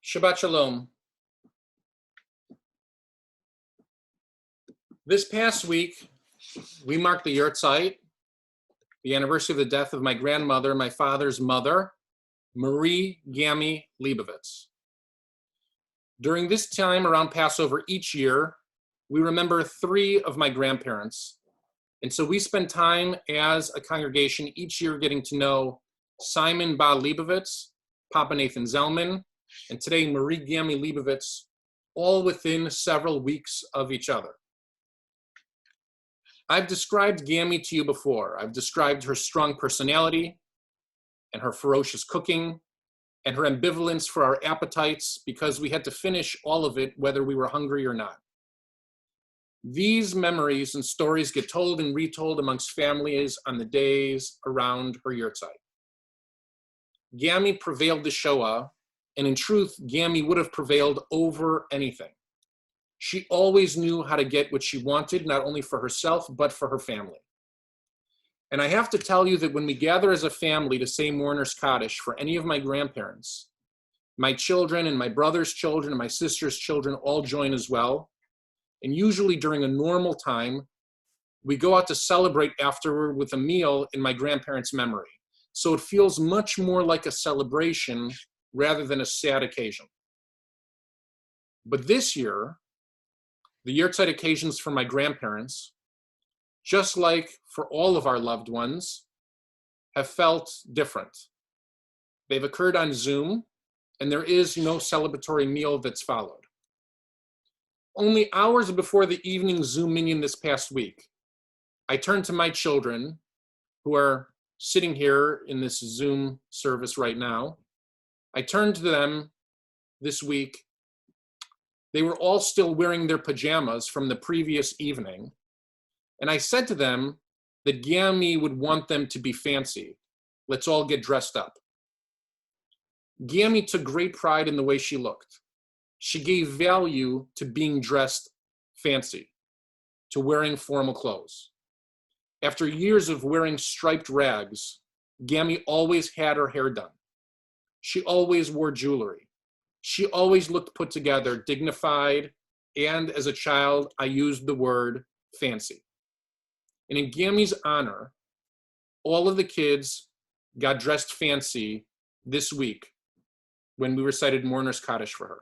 Shabbat Shalom. This past week, we marked the Yahrzeit, the anniversary of the death of my grandmother, my father's mother, Marie Gammi Lebovitz. During this time around Passover each year, we remember three of my grandparents. And so we spend time as a congregation each year getting to know Simon Ba Lebovitz, Papa Nathan Zellman, and today Marie Gammi Lebovitz, all within several weeks of each other. I've described Gammi to you before. I've described her strong personality and her ferocious cooking and her ambivalence for our appetites because we had to finish all of it whether we were hungry or not. These memories and stories get told and retold amongst families on the days around her Yahrzeit. Gammi prevailed the Shoah, and in truth, Gammi would have prevailed over anything. She always knew how to get what she wanted, not only for herself, but for her family. And I have to tell you that when we gather as a family to say Mourner's Kaddish for any of my grandparents, my children and my brother's children and my sister's children all join as well. And usually during a normal time, we go out to celebrate afterward with a meal in my grandparents' memory. So it feels much more like a celebration rather than a sad occasion. But this year, the Yahrzeit occasions for my grandparents, just like for all of our loved ones, have felt different. They've occurred on Zoom, and there is no celebratory meal that's followed. Only hours before the evening Zoom minion this past week, I turned to my children, who are sitting here in this Zoom service right now. I turned to them this week. They were all still wearing their pajamas from the previous evening. And I said to them that Gammi would want them to be fancy. Let's all get dressed up. Gammi took great pride in the way she looked. She gave value to being dressed fancy, to wearing formal clothes. After years of wearing striped rags, Gammi always had her hair done. She always wore jewelry. She always looked put together, dignified, and as a child, I used the word fancy. And in Gammi's honor, all of the kids got dressed fancy this week when we recited Mourner's Kaddish for her.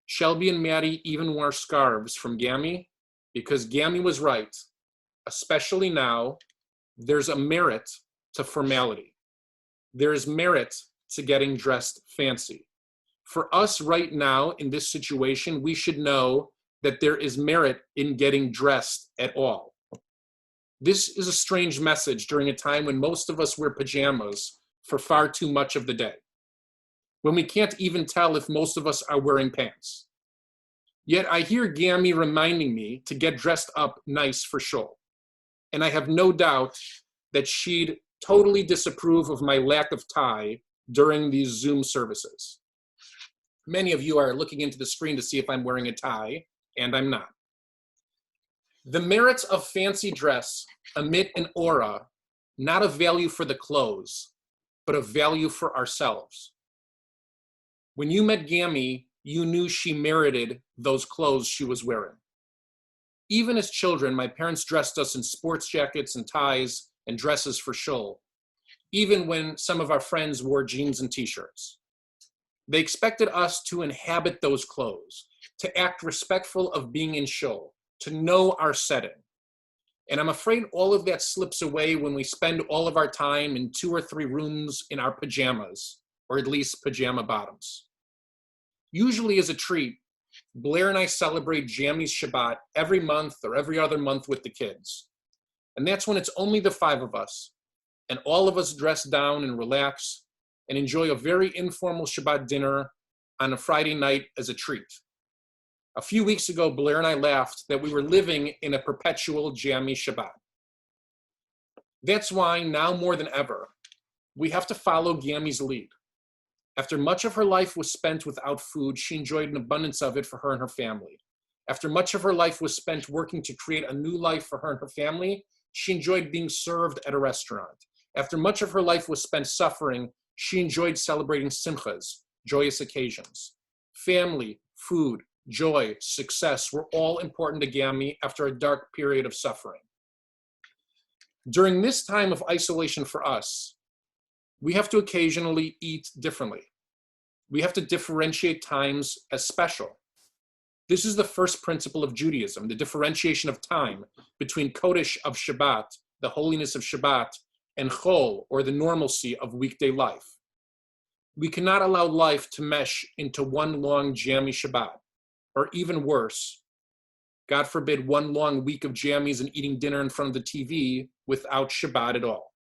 Shelby and Maddie even wore scarves from Gammi because Gammi was right. Especially now, there's a merit to formality. There's merit to getting dressed fancy. For us right now in this situation, we should know that there is merit in getting dressed at all. This is a strange message during a time when most of us wear pajamas for far too much of the day, when we can't even tell if most of us are wearing pants. Yet I hear Gammi reminding me to get dressed up nice for shul. And I have no doubt that she'd totally disapprove of my lack of tie during these Zoom services. Many of you are looking into the screen to see if I'm wearing a tie, and I'm not. The merits of fancy dress emit an aura, not of value for the clothes, but of value for ourselves. When you met Gammi, you knew she merited those clothes she was wearing. Even as children, my parents dressed us in sports jackets and ties and dresses for shul, even when some of our friends wore jeans and t-shirts. They expected us to inhabit those clothes, to act respectful of being in shul, to know our setting. And I'm afraid all of that slips away when we spend all of our time in 2 or 3 rooms in our pajamas, or at least pajama bottoms. Usually as a treat, Blair and I celebrate Jammi's Shabbat every month or every other month with the kids. And that's when it's only the 5 of us, and all of us dress down and relax and enjoy a very informal Shabbat dinner on a Friday night as a treat. A few weeks ago, Blair and I laughed that we were living in a perpetual Gammi Shabbat. That's why now more than ever, we have to follow Gammi's lead. After much of her life was spent without food, she enjoyed an abundance of it for her and her family. After much of her life was spent working to create a new life for her and her family, she enjoyed being served at a restaurant. After much of her life was spent suffering, she enjoyed celebrating simchas, joyous occasions. Family, food, joy, success were all important to Gammi after a dark period of suffering. During this time of isolation for us, we have to occasionally eat differently. We have to differentiate times as special. This is the first principle of Judaism, the differentiation of time between Kodesh of Shabbat, the holiness of Shabbat, and Chol, or the normalcy of weekday life. We cannot allow life to mesh into one long jammy Shabbat, or even worse, God forbid, one long week of jammies and eating dinner in front of the TV without Shabbat at all.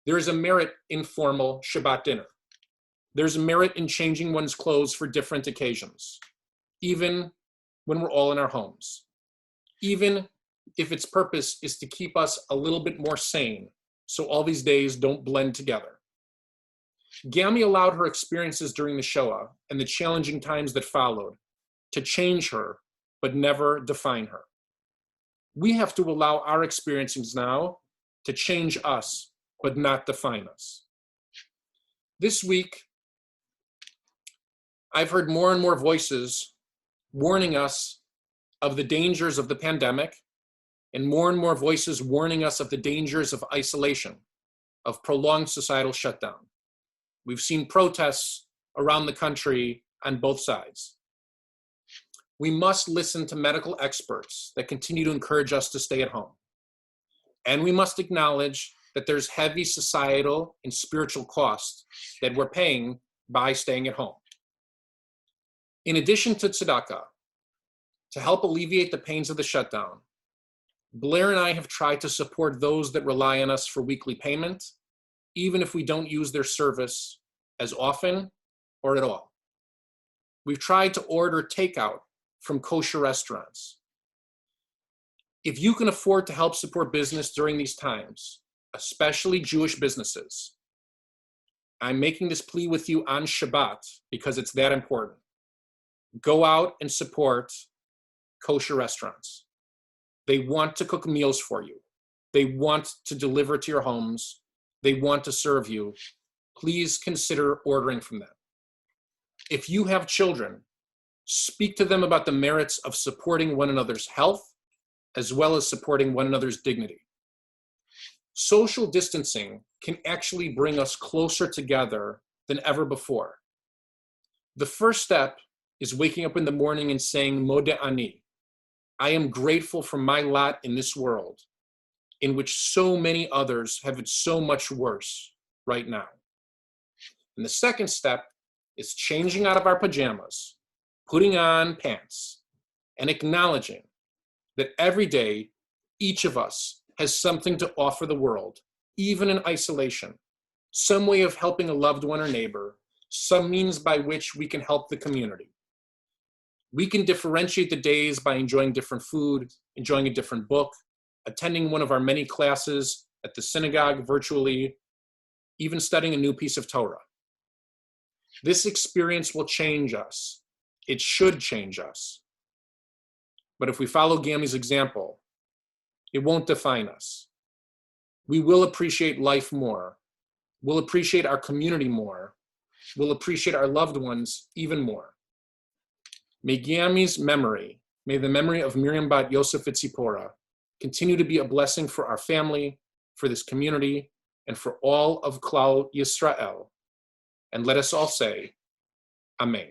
There is a merit in formal Shabbat dinner. There's a merit in changing one's clothes for different occasions, even when we're all in our homes, even if its purpose is to keep us a little bit more sane, so all these days don't blend together. Gammi allowed her experiences during the Shoah and the challenging times that followed to change her, but never define her. We have to allow our experiences now to change us, but not define us. This week, I've heard more and more voices warning us of the dangers of the pandemic, and more voices warning us of the dangers of isolation, of prolonged societal shutdown. We've seen protests around the country on both sides. We must listen to medical experts that continue to encourage us to stay at home. And we must acknowledge that there's heavy societal and spiritual cost that we're paying by staying at home. In addition to tzedakah, to help alleviate the pains of the shutdown, Blair and I have tried to support those that rely on us for weekly payment, even if we don't use their service as often or at all. We've tried to order takeout from kosher restaurants. If you can afford to help support business during these times, especially Jewish businesses, I'm making this plea with you on Shabbat because it's that important. Go out and support kosher restaurants. They want to cook meals for you. They want to deliver to your homes. They want to serve you. Please consider ordering from them. If you have children, speak to them about the merits of supporting one another's health, as well as supporting one another's dignity. Social distancing can actually bring us closer together than ever before. The first step is waking up in the morning and saying, Modeh Ani, I am grateful for my lot in this world, in which so many others have it so much worse right now. And the second step is changing out of our pajamas, putting on pants, and acknowledging that every day, each of us has something to offer the world, even in isolation, some way of helping a loved one or neighbor, some means by which we can help the community. We can differentiate the days by enjoying different food, enjoying a different book, attending one of our many classes at the synagogue virtually, even studying a new piece of Torah. This experience will change us. It should change us. But if we follow Gammi's example, it won't define us. We will appreciate life more. We'll appreciate our community more. We'll appreciate our loved ones even more. May Gammi's memory, may the memory of Miriam Bat Yosef Tzipora continue to be a blessing for our family, for this community, and for all of Klal Yisrael. And let us all say, Amen.